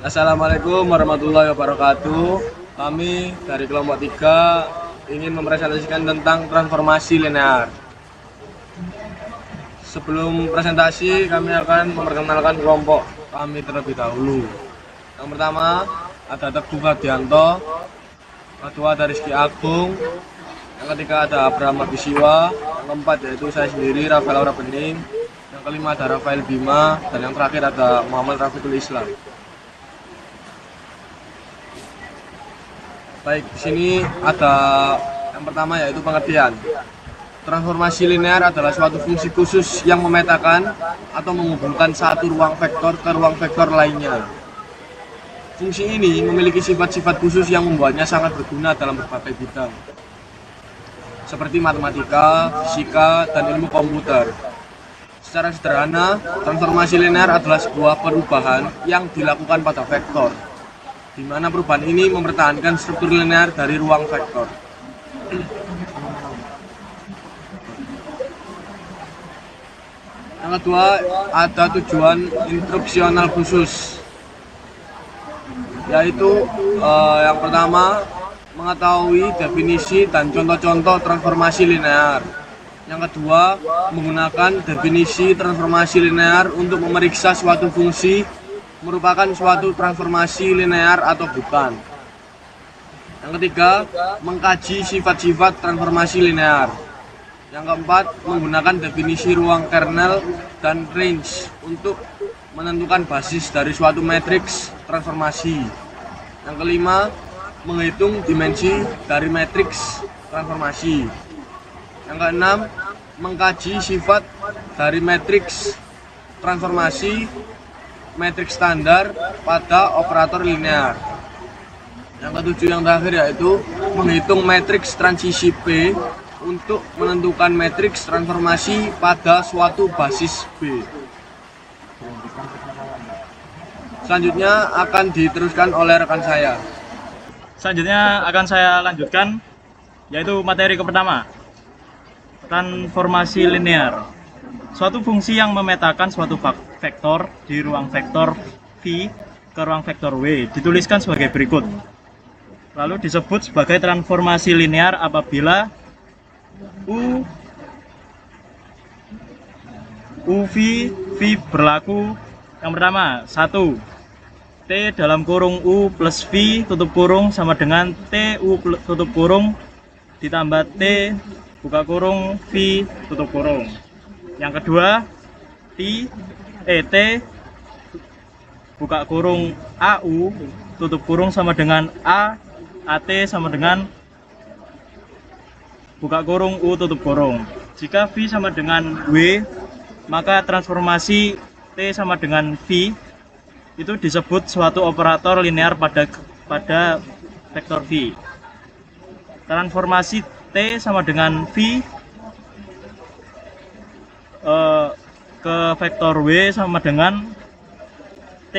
Assalamualaikum warahmatullahi wabarakatuh. Kami dari kelompok 3 ingin mempresentasikan tentang transformasi linear. Sebelum presentasi, kami akan memperkenalkan kelompok kami terlebih dahulu. Yang pertama ada Teguh Hadianto, kedua ada Rizky Agung, yang ketiga ada Abraham Abisiwa, yang keempat yaitu saya sendiri Rafael Aura Bening, yang kelima ada Rafael Bima, dan yang terakhir ada Muhammad Rafiqul Islam. Baik, di sini ada yang pertama yaitu pengertian. Transformasi linear adalah suatu fungsi khusus yang memetakan atau menghubungkan satu ruang vektor ke ruang vektor lainnya. Fungsi ini memiliki sifat-sifat khusus yang membuatnya sangat berguna dalam berbagai bidang, seperti matematika, fisika, dan ilmu komputer. Secara sederhana, transformasi linear adalah sebuah perubahan yang dilakukan pada vektor, di mana perubahan ini mempertahankan struktur linear dari ruang vektor. Yang kedua, ada tujuan instruksional khusus, yaitu yang pertama, mengetahui definisi dan contoh-contoh transformasi linear. Yang kedua, menggunakan definisi transformasi linear untuk memeriksa suatu fungsi merupakan suatu transformasi linear atau bukan. Yang ketiga, mengkaji sifat-sifat transformasi linear. Yang keempat, menggunakan definisi ruang kernel dan range untuk menentukan basis dari suatu matriks transformasi. Yang kelima, menghitung dimensi dari matriks transformasi. Yang keenam, mengkaji sifat dari matriks transformasi matriks standar pada operator linear. Yang ketujuh, yang terakhir, yaitu menghitung matriks transisi P untuk menentukan matriks transformasi pada suatu basis B. Selanjutnya akan diteruskan oleh rekan saya. Selanjutnya akan saya lanjutkan, yaitu materi pertama, transformasi linear. Suatu fungsi yang memetakan suatu vektor di ruang vektor V ke ruang vektor W dituliskan sebagai berikut. Lalu disebut sebagai transformasi linear apabila V berlaku. Yang pertama, 1. T dalam kurung U plus V tutup kurung sama dengan T U tutup kurung ditambah T buka kurung V tutup kurung. Yang kedua, T buka kurung AU tutup kurung sama dengan AT sama dengan buka kurung U tutup kurung. Jika V sama dengan W, maka transformasi T sama dengan V itu disebut suatu operator linear pada vektor V. Transformasi T sama dengan V ke vektor W sama dengan T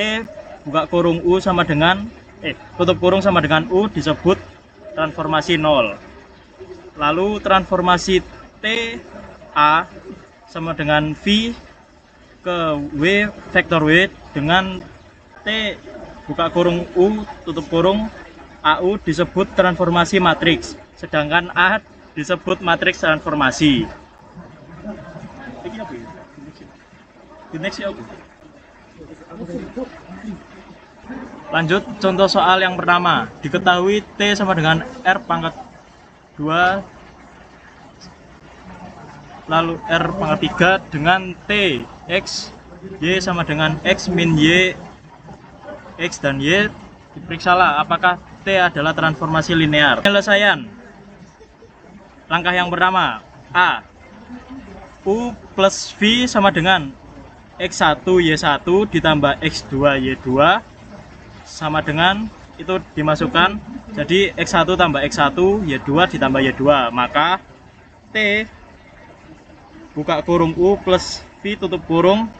buka kurung U sama dengan tutup kurung sama dengan U disebut transformasi 0. Lalu transformasi T A sama dengan V ke W vektor W dengan T buka kurung U tutup kurung AU disebut transformasi matriks, sedangkan A disebut matriks transformasi. Lanjut contoh soal yang pertama. Diketahui T sama dengan R pangkat 2 lalu R pangkat 3 dengan T X Y sama dengan X min Y, X dan Y. Diperiksalah apakah T adalah transformasi linear. Penyelesaian. Langkah yang pertama, A. U plus V sama dengan X1 Y1 ditambah X2 Y2 sama dengan, itu dimasukkan, jadi X1 tambah X1 Y2 ditambah Y2, maka T buka kurung U plus V tutup kurung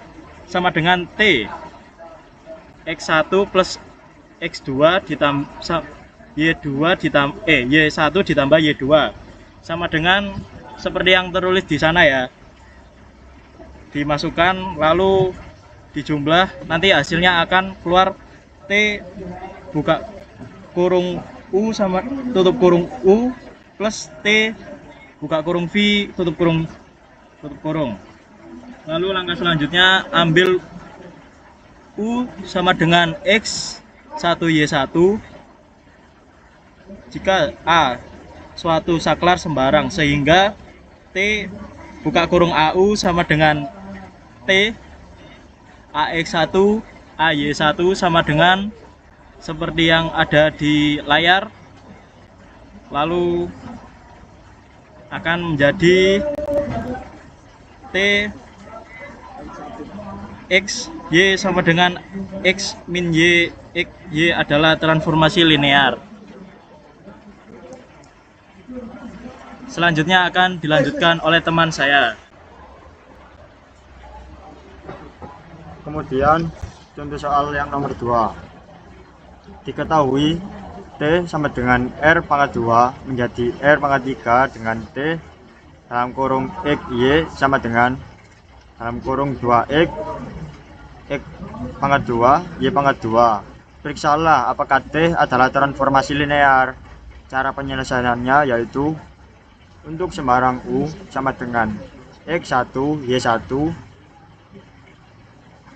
sama dengan T X1 plus X2 ditambah Y2 ditambah Y1 ditambah Y2 sama dengan seperti yang tertulis di sana ya. Dimasukkan lalu dijumlah, nanti hasilnya akan keluar T T buka kurung U sama tutup kurung U plus T buka kurung V tutup kurung. Lalu langkah selanjutnya ambil U sama dengan X 1Y1 jika A suatu saklar sembarang, sehingga T buka kurung AU sama dengan T AX1 AY1 sama dengan seperti yang ada di layar, lalu akan menjadi T X Y sama dengan X min Y. X Y adalah transformasi linear. Selanjutnya akan dilanjutkan oleh teman saya. Kemudian contoh soal yang nomor 2. Diketahui T sama dengan R pangkat 2 menjadi R pangkat 3 dengan T dalam kurung X Y sama dengan dalam kurung 2X X pangkat 2 Y pangkat 2. Periksalah apakah T adalah transformasi linear. Cara penyelesaiannya yaitu untuk sembarang U sama dengan X1 Y1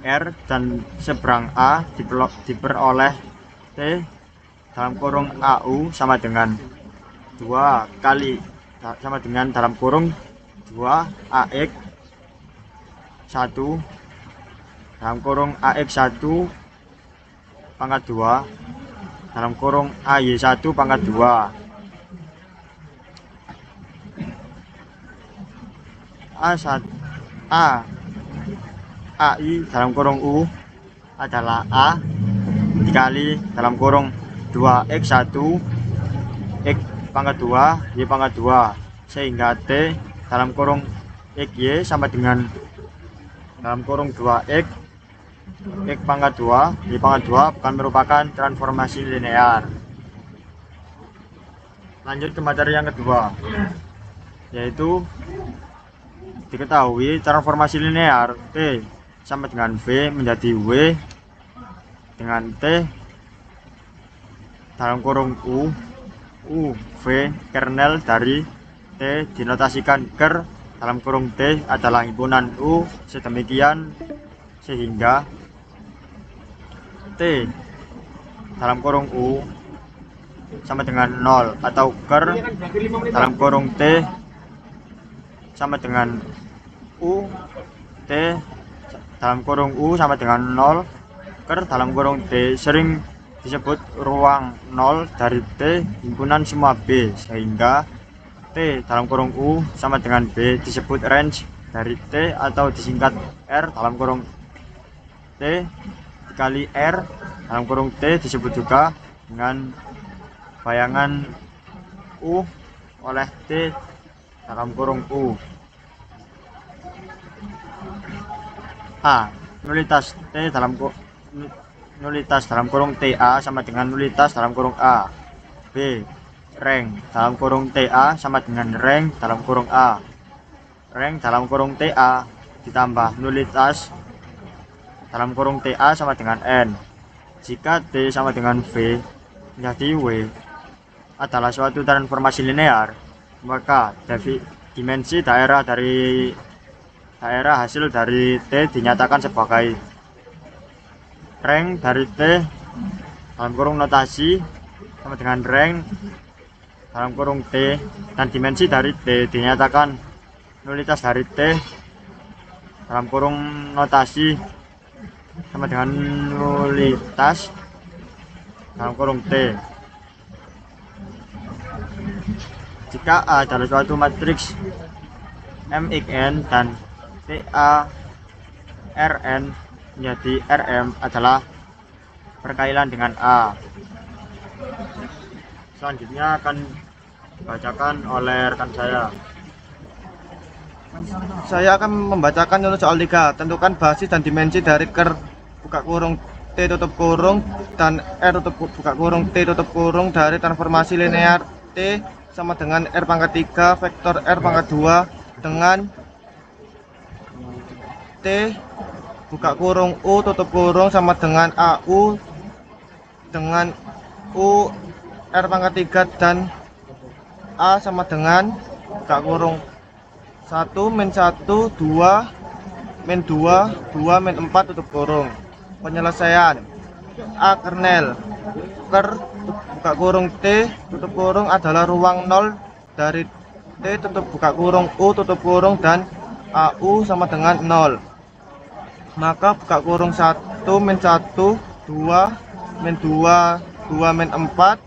R dan seberang A diperoleh T dalam kurung AU sama dengan 2 kali sama dengan dalam kurung 2 AX 1 dalam kurung AX1 pangkat 2 dalam kurung AY1 pangkat 2. AI dalam kurung U adalah A dikali dalam kurung 2X1 X pangkat 2 Y pangkat 2, sehingga T dalam kurung XY sama dengan dalam kurung 2X X pangkat 2 Y pangkat 2 bukan merupakan transformasi linear. Lanjut ke materi yang kedua, yaitu diketahui transformasi linear T sama dengan V menjadi W dengan T dalam kurung U V kernel dari T dinotasikan ker dalam kurung T adalah himpunan U sedemikian sehingga T dalam kurung U sama dengan 0 atau ker dalam kurung T sama dengan U T dalam kurung U sama dengan 0 ker dalam kurung T sering disebut ruang 0 dari T himpunan semua B, sehingga T dalam kurung U sama dengan B disebut range dari T atau disingkat R dalam kurung T dikali R dalam kurung T disebut juga dengan bayangan U oleh T dalam kurung U. A. Nulitas T dalam nulitas dalam kurung TA sama dengan nulitas dalam kurung A. B. Rank dalam kurung TA sama dengan rank dalam kurung A. Rank dalam kurung TA ditambah nulitas dalam kurung TA sama dengan N. Jika T sama dengan V menjadi W adalah suatu transformasi linear, maka dimensi daerah hasil dari T dinyatakan sebagai rank dari T dalam kurung notasi sama dengan rank dalam kurung T, dan dimensi dari T dinyatakan nulitas dari T dalam kurung notasi sama dengan nulitas dalam kurung T. Jika A adalah suatu matriks MXN dan TA Rn menjadi Rm adalah perkailan dengan A. Selanjutnya akan dibacakan oleh rekan saya. Saya akan membacakan contoh soal 3. Tentukan basis dan dimensi dari ker buka kurung T tutup kurung dan R tutup buka kurung T tutup kurung dari transformasi linear T sama dengan R pangkat 3 vektor R pangkat 2 dengan T buka kurung U tutup kurung sama dengan AU dengan U R pangkat 3 dan A sama dengan buka kurung 1 min 1 2 min 2 2 min 4 tutup kurung. Penyelesaian A kernel buka kurung T tutup kurung adalah ruang 0 dari T tutup buka kurung U tutup kurung dan AU sama dengan 0. Maka buka kurung 1 min 1 2 min 2 2 min 4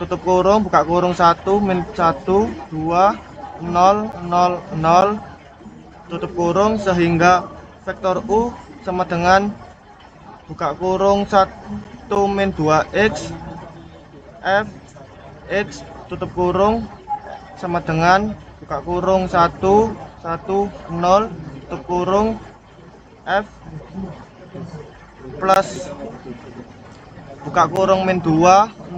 tutup kurung buka kurung 1 min 1 2 0 0 0 tutup kurung, sehingga vektor U sama dengan buka kurung 1 min 2x f x tutup kurung sama dengan buka kurung 1 1 0 tutup kurung f plus buka kurung min 2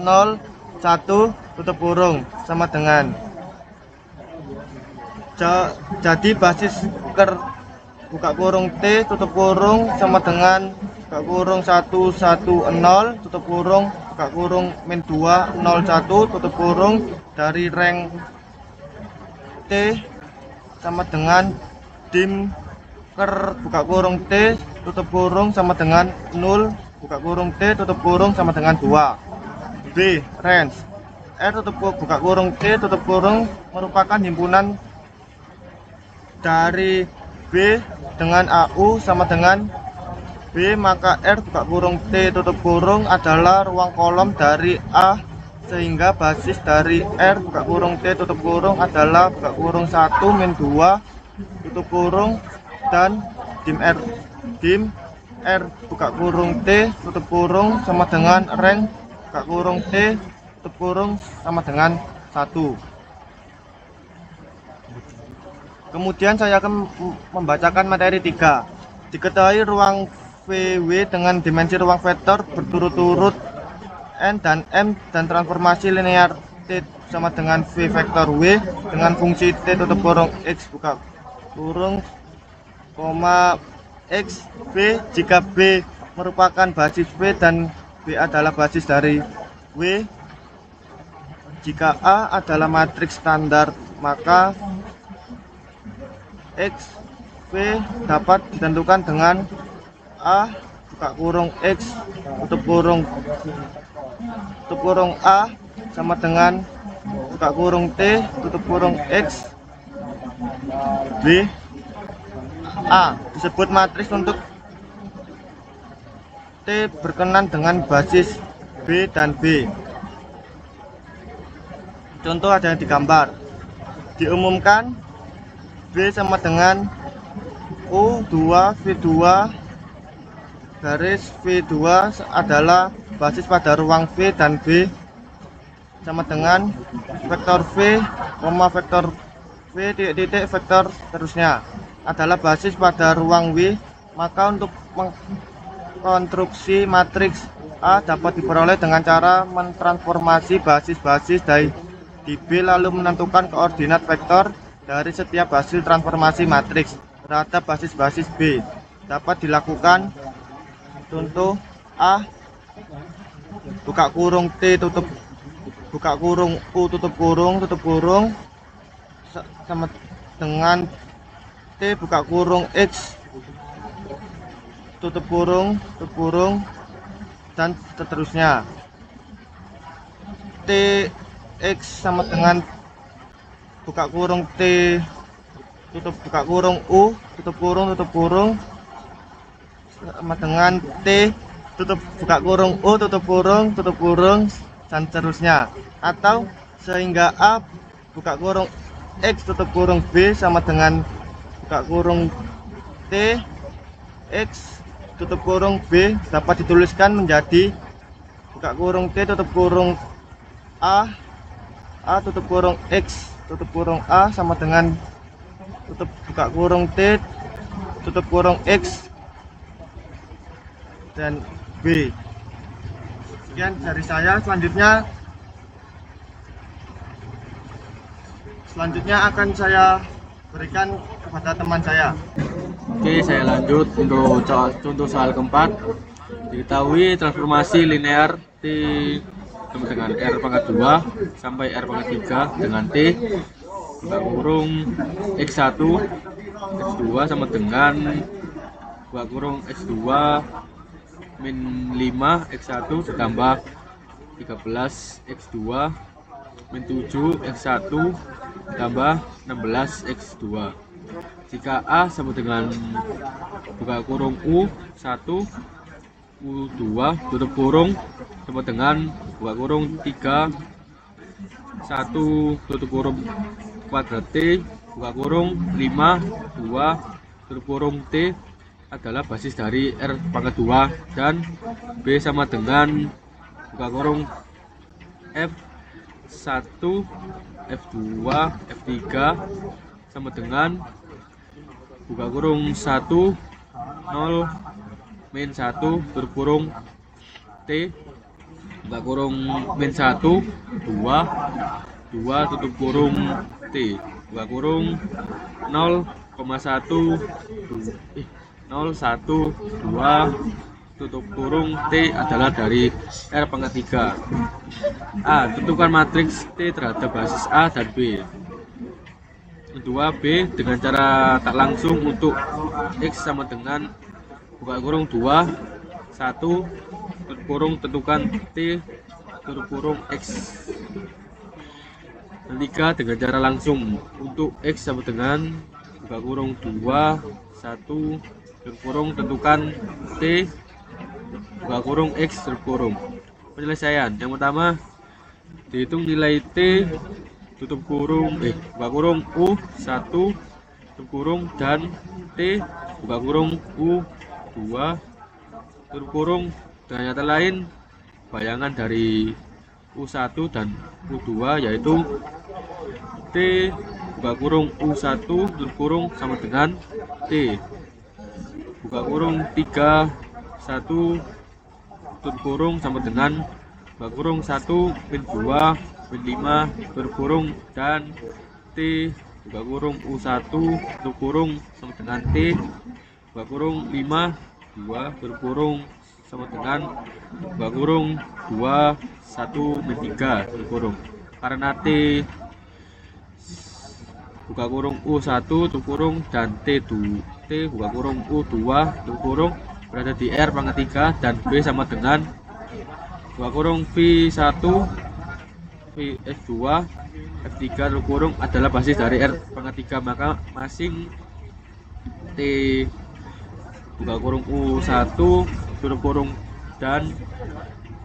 0 1 tutup kurung sama dengan jadi basis buka kurung T tutup kurung sama dengan buka kurung 1 1 0 tutup kurung buka kurung min 2 0 1 tutup kurung dari rank T sama dengan dim buka kurung T tutup kurung sama dengan 0 buka kurung T tutup kurung sama dengan 2. B range R buka kurung T tutup kurung merupakan himpunan dari B dengan AU sama dengan B, maka R buka kurung T tutup kurung adalah ruang kolom dari A, sehingga basis dari R buka kurung T tutup kurung adalah buka kurung 1 min 2 tutup kurung dan dim R buka kurung T tutup kurung sama dengan rank buka kurung T tutup kurung sama dengan 1. Kemudian saya akan membacakan materi 3. Diketahui ruang VW dengan dimensi ruang vektor berturut-turut N dan M dan transformasi linear T sama dengan V vektor W dengan fungsi T tutup kurung X buka kurung, X B jika B merupakan basis V dan B adalah basis dari W. Jika A adalah matriks standar, maka X V dapat ditentukan dengan A buka kurung X tutup kurung A sama dengan buka kurung T tutup kurung X B. A disebut matriks untuk T berkenan dengan basis B dan B. Contoh ada yang digambar. Diumumkan B sama dengan U2 V2 garis V2 adalah basis pada ruang V dan B sama dengan vektor V, vektor V titik vektor terusnya adalah basis pada ruang W. Maka untuk mengkonstruksi matriks A dapat diperoleh dengan cara mentransformasi basis-basis di B lalu menentukan koordinat vektor dari setiap hasil transformasi matriks terhadap basis-basis B. Dapat dilakukan contoh A buka kurung T tutup buka kurung U tutup kurung sama dengan T buka kurung X tutup kurung dan seterusnya. T X sama dengan buka kurung T tutup buka kurung U tutup kurung sama dengan T tutup buka kurung U tutup kurung dan seterusnya. Atau sehingga A buka kurung X tutup kurung B sama dengan buka kurung T X tutup kurung B dapat dituliskan menjadi buka kurung T tutup kurung A tutup kurung X tutup kurung A sama dengan tutup buka kurung T tutup kurung X dan B. Sekian dari saya. Selanjutnya akan saya berikan kepada teman saya. Oke, saya lanjut untuk contoh soal keempat. Diketahui transformasi linear T sama dengan R pangkat 2 sampai R pangkat 3 dengan T buka kurung X1 X2 sama dengan buka kurung X2 min 5 X1 ditambah 13 X2 min 7 X1 ditambah 16 X2. Jika A sama dengan buka kurung U1 U2 tutup kurung sama dengan buka kurung 3 1 tutup kurung kuadrat T buka kurung 5 2 tutup kurung T adalah basis dari R pangkat 2 dan B sama dengan buka kurung F1 F2 F3 sama dengan buka kurung 1 0 min 1 tutup kurung T buka kurung min 1 2 2 tutup kurung T buka kurung 0,1 2 tutup kurung T adalah dari R pangkat 3. A. Tentukan matriks T terhadap basis A dan B. Kedua, B dengan cara tak langsung untuk X sama dengan buka kurung 2 1 tutup kurung tentukan T tutup kurung X. Ketiga, dengan cara langsung untuk X sama dengan buka kurung 2 1 tutup kurung tentukan T buka kurung X tutup kurung. Penyelesaian yang pertama, dihitung nilai T tutup kurung buka kurung U1 tutup kurung dan T buka kurung U2 tutup kurung. Dengan kata lain, bayangan dari U1 dan U2 yaitu T buka kurung U1 tutup kurung sama dengan T buka kurung 3 1 tutup kurung sama dengan buka kurung 1 min 2 min 5 tutup kurung dan T buka kurung U1 tutup kurung sama dengan T buka kurung 5 2 tutup kurung sama dengan buka kurung 2 1 min 3 tutup kurung. Karena T buka kurung U1 tutup kurung dan T buka kurung U2 tutup kurung berada di R pangkat 3 dan B sama dengan buka kurung V1 F2 F3 tutup kurung adalah basis dari R pangkat 3, maka masing T buka kurung U1 tutup kurung dan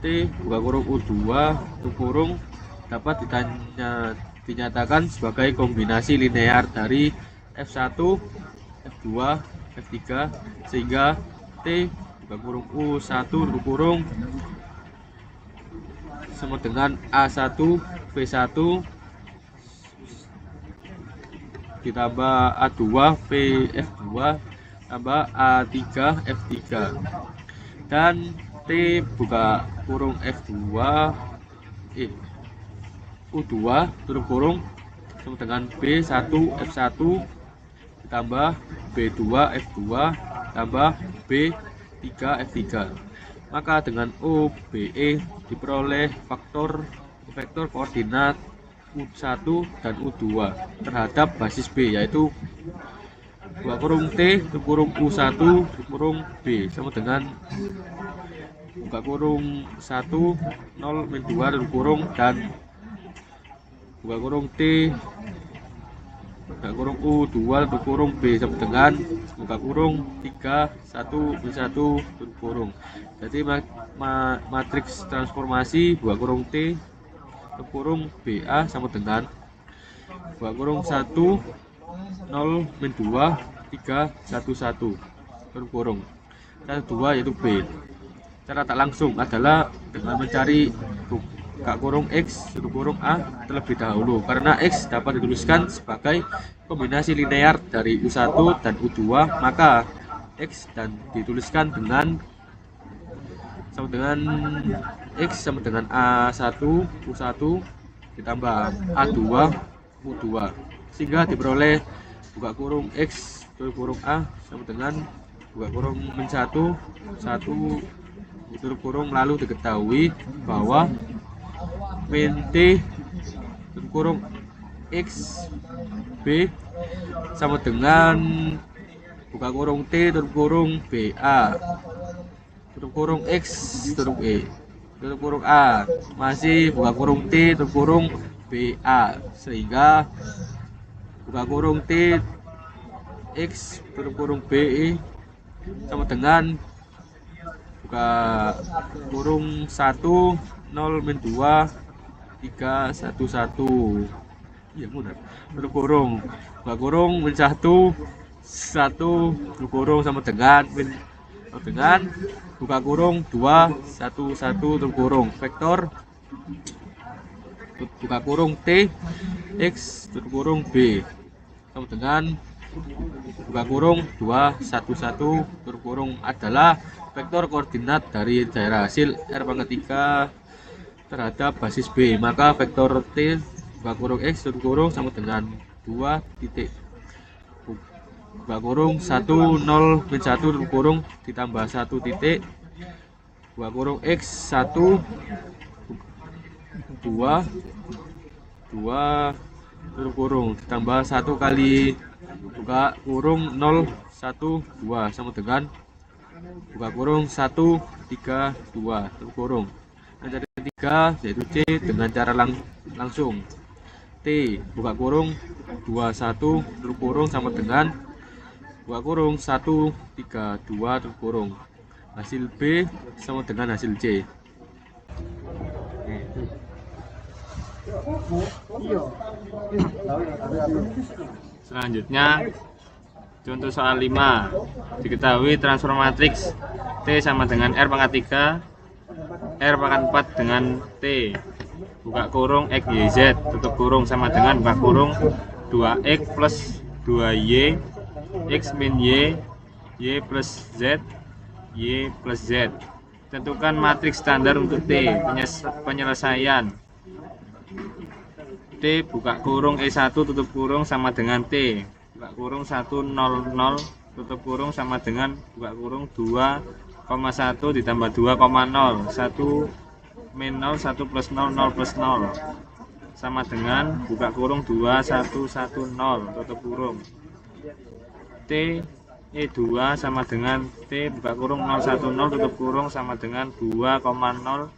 T buka kurung U2 tutup kurung dapat dinyatakan sebagai kombinasi linear dari F1 F2 F3 sehingga T buka kurung U1 tutup kurung sama dengan A1 V1 ditambah A2 VF2 tambah A3 F3 dan T buka kurung F2 U2 tutup kurung sama dengan B1 F1 ditambah B2 F2 tambah B3 F3. Maka dengan OBE diperoleh vektor koordinat U1 dan U2 terhadap basis B yaitu buka kurung T tutup kurung U1 tutup kurung B sama dengan buka kurung 1 0 min 2 tutup kurung dan buka kurung T buka kurung U2 tutup kurung B sama dengan buka kurung 3 1 min 1 tutup kurung. Jadi matriks transformasi buka kurung T tutup kurung BA sama dengan buka kurung 1 0 min 2 3 1 1 tutup kurung 1 2 yaitu B. Cara tak langsung adalah dengan mencari buka kurung X tutup kurung A terlebih dahulu, karena X dapat dituliskan sebagai kombinasi linear dari U1 dan U2, maka X dan dituliskan dengan sama dengan X sama dengan A1 U1 ditambah A2 U2 sehingga diperoleh buka kurung X tutup kurung A sama dengan buka kurung min 1 1 tutup kurung lalu diketahui bahwa min T tutup kurung X B sama dengan buka kurung T tutup kurung BA tutup kurung X tutup E tutup kurung A masih buka kurung T tutup kurung BA, sehingga buka kurung T X tutup kurung BE sama dengan buka kurung 1 0 min 2 3 1 1. Iya benar. Tutup kurung buka kurung min 1 tutup kurung sama dengan buka kurung 2 1 1 tutup kurung vektor buka kurung T X tutup kurung B sama dengan buka kurung 2 1 1 tutup kurung adalah vektor koordinat dari daerah hasil R pangkat 3 terhadap basis B. Maka vektor T buka kurung X tutup kurung sama dengan 2 titik buka kurung 1 0 min 1 tutup kurung ditambah 1 titik buka kurung X 1 2 tutup kurung ditambah 1 kali buka kurung 0 1 2 sama dengan buka kurung 1 3 2 tutup kurung. Dan cara ketiga yaitu C dengan cara langsung. T buka kurung 2 1 tutup kurung sama dengan buka kurung 1 3 2 tutup kurung. Hasil B sama dengan hasil C. Selanjutnya contoh soal 5. Diketahui transform matriks T sama dengan R pangkat 3 R pangkat 4 dengan T buka kurung X Y Z tutup kurung sama dengan buka kurung 2X plus 2Y X min Y Y plus Z Y plus Z. Tentukan matriks standar untuk T. Penyelesaian T buka kurung E1 tutup kurung sama dengan T buka kurung 1 0 0 tutup kurung sama dengan buka kurung 2,1 ditambah 2,0 1 min 0 1 plus 0 0 plus 0 sama dengan buka kurung 2 1 1 0 tutup kurung. T E2 sama dengan T buka kurung 0 1 0 tutup kurung sama dengan 2,0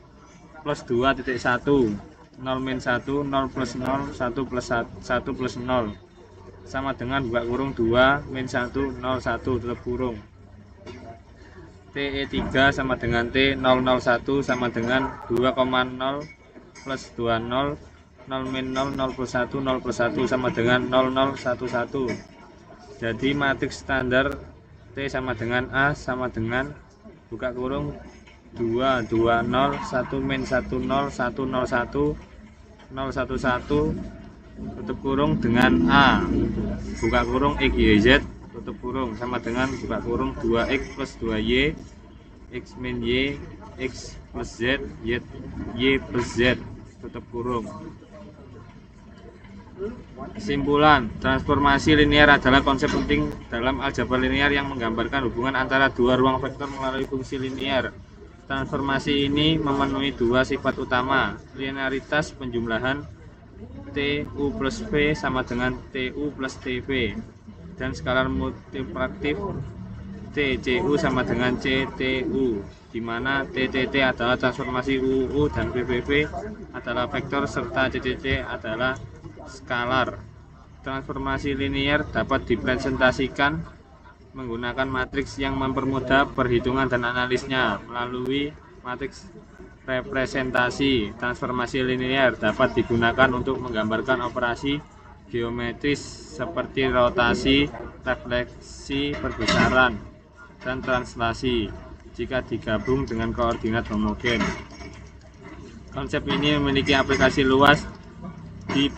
plus 2,1 0 min 1 0 plus 0 1 plus 1 plus 0 sama dengan buka kurung 2 min 1 0 1 tutup kurung. TE3 sama dengan T 001 sama dengan 2,0 plus 20 0 min 0 0 plus 1 0 plus 1 sama dengan 0011. Jadi matriks standar T sama dengan A sama dengan buka kurung 2 2 0 1 min 1 0 1 0 1 011 tutup kurung dengan A buka kurung X Y Z tutup kurung sama dengan buka kurung 2X plus 2Y X min Y X plus Z Y plus Z tutup kurung. Kesimpulan, transformasi linear adalah konsep penting dalam aljabar linear yang menggambarkan hubungan antara dua ruang vektor melalui fungsi linear. Transformasi ini memenuhi dua sifat utama, linearitas penjumlahan TU plus V sama dengan TU plus TV, dan skalar multipraktif TCU sama dengan CTU, di mana TTT adalah transformasi UU dan PVV adalah vektor serta CCC adalah skalar. Transformasi linear dapat dipresentasikan menggunakan matriks yang mempermudah perhitungan dan analisnya melalui matriks representasi. Transformasi linear dapat digunakan untuk menggambarkan operasi geometris seperti rotasi, refleksi, perbesaran, dan translasi jika digabung dengan koordinat homogen. Konsep ini memiliki aplikasi luas di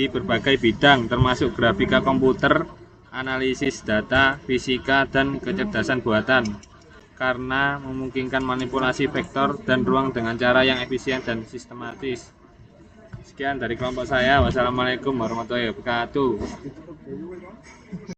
berbagai bidang termasuk grafika komputer, analisis data, fisika, dan kecerdasan buatan karena memungkinkan manipulasi vektor dan ruang dengan cara yang efisien dan sistematis. Sekian dari kelompok saya. Wassalamualaikum warahmatullahi wabarakatuh.